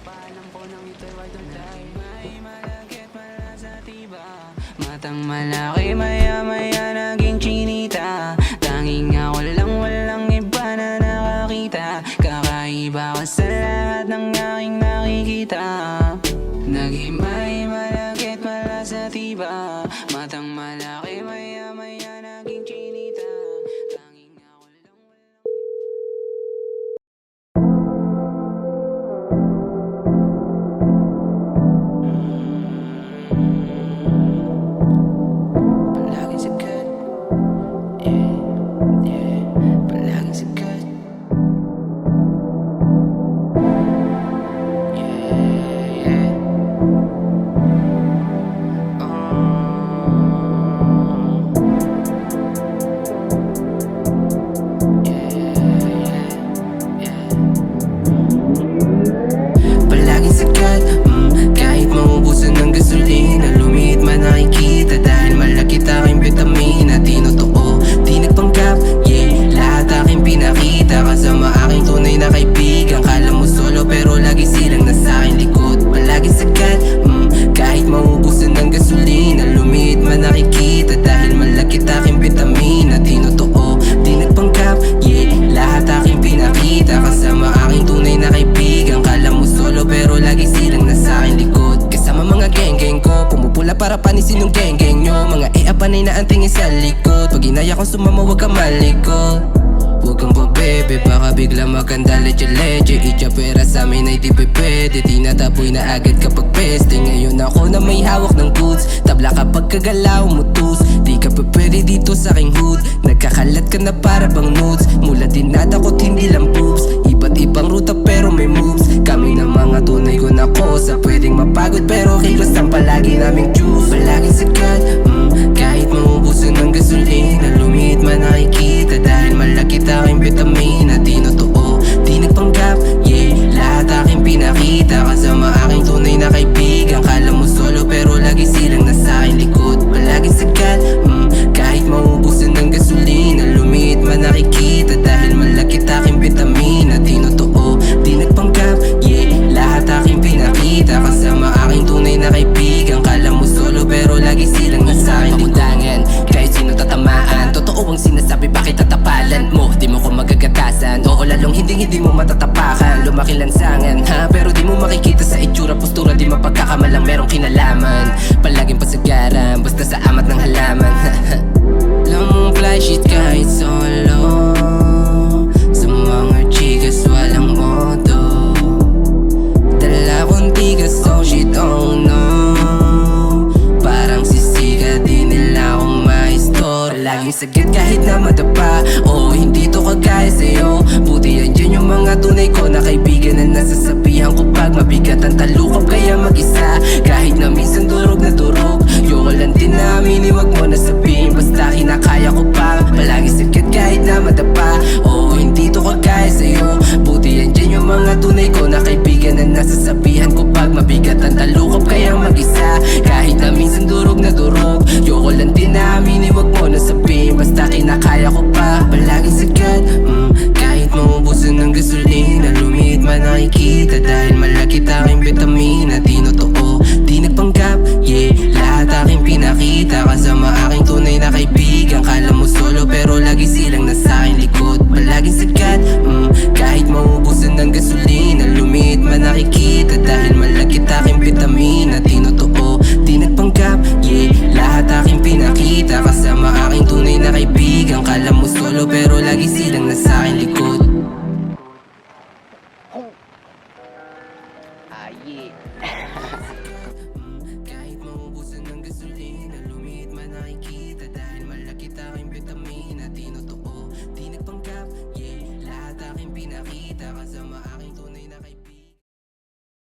paalam ko nang ito'y wadulay. May malagkit pala sa tiba, matang malaki maya-maya naging chinita. Tanging ako lang walang iba na nakakita. Kakaiba ka sa lahat ng aking nakikita. Naghimay malagkit pala sa tiba, matang malaki maya-maya naging chinita. Tanging ako lang walang palaging sikat. Yeah, yeah, palaging sikat. Yeah, yeah. Palaging sikat, kahit maubusan ng gasolina, lumiit man nakikita dahil malaki aking vitamina. Tinotoo, di nagpanggap, yeah, lahat aking pinakita. Kasama aking tunay na kaibigan. Kala mo solo pero lagi silang nasa aking likod. Palaging sikat, kahit maubusan ng gasolina, lumiit man nakikita dahil malaki aking vitamina. Tinotoo, di nagpanggap, yeah, lahat aking pinakita. Kasama aking tunay na kaibigan. Kala mo solo pero lagi silang nasa aking likod. Kasama mga geng-geng ko, pumupula para panisin yung geng-geng nyo. Mga panay na ang tingin sa likod. Pag inaya kong sumama huwag kang malikot. Huwag kang babebe, baka bigla maganda leche-leche. Itcha pera sa amin ay di pwede. Tinataboy na agad kapag peste. Ngayon ako na may hawak ng goods. Tabla kapag kagalaw mo tus. Di ka pwede dito sa aking hood. Nagkakalat ka na para bang nudes. Mula din natakot hindi lang boobs. Iba't ibang ruta pero may moves. Kami na mga tunay ko na kosa. Pwedeng mapagod pero kilos ang palagi naming juice. Palaging sikat, kahit maubusan ng gasolina, lumiit man nakikita dahil malaki aking vitamina. Tinotoo, di nagpanggap, yeah, lahat aking pinakita. Kasama aking tunay na kaibigan. Kala mo solo pero lagi silang nasa aking likod. Palaging sikat, kahit maubusan ng gasolina, lumiit man nakikita dahil malaki aking vitamina. Tinotoo, di nagpanggap, yeah, lahat aking pinakita. Kasama aking tunay na kaibigan. Kala mo solo pero lagi silang nasa aking likod. Kahit sino tatamaan, totoo ang sinasabi, bakit tatapalan mo? Di mo ko magagatasan, oo lalong hindi mo matatapakan. Lumaki lansangan, ha? Pero di mo makikita sa itsura, postura, di mapagkakamalang merong kinalaman. Palaging pasagaran, basta sa amat ng halaman. Lang mong fly shit kahit solo. Sa mga chikas walang modo. Dala kong tigas, oh shit, oh no. Parang sisiga, di nila akong ma-store. Laging sagit kahit na madapa, oh hindi to kagaya sa'yo. Buti yan dyan yung mga tunay ko na kaibigan na nasasabihan ko pag mabigat ang talukap. Kaya mag-isa, kahit na minsan durog na durog. Yoko lang din namin, huwag mo na sabihin, basta kinakaya ko pa. Palaging sagit kahit na madapa, oh hindi to kagaya sa'yo. Buti yan dyan yung mga tunay ko na kaibigan na nasasabihan ko pag mabigat ang talukap. Kaya mag-isa, kahit na minsan durog na durog. Yoko lang din namin, huwag mo na sabihin, basta kinakaya ko pa. Palaging sikat, kahit maubusan ng gasolina, lumiit man nakikita dahil malaki aking vitamina. Tinotoo, di nagpanggap, yeah, lahat aking pinakita. Kasama aking tunay na kaibigan. Kala mo solo pero lagi silang nasa aking likod. Palaging sikat, kahit maubusan ng gasolina, lumiit man nakikita dahil malaki aking vitamina. Tinotoo, di nagpanggap, yeah, lahat aking pinakita. Kasama aking tunay na kaibigan. Kala mo solo pero lagi silang nasa aking likod. Kahit maubusan ng gasolina, lumiit man nakikita dahil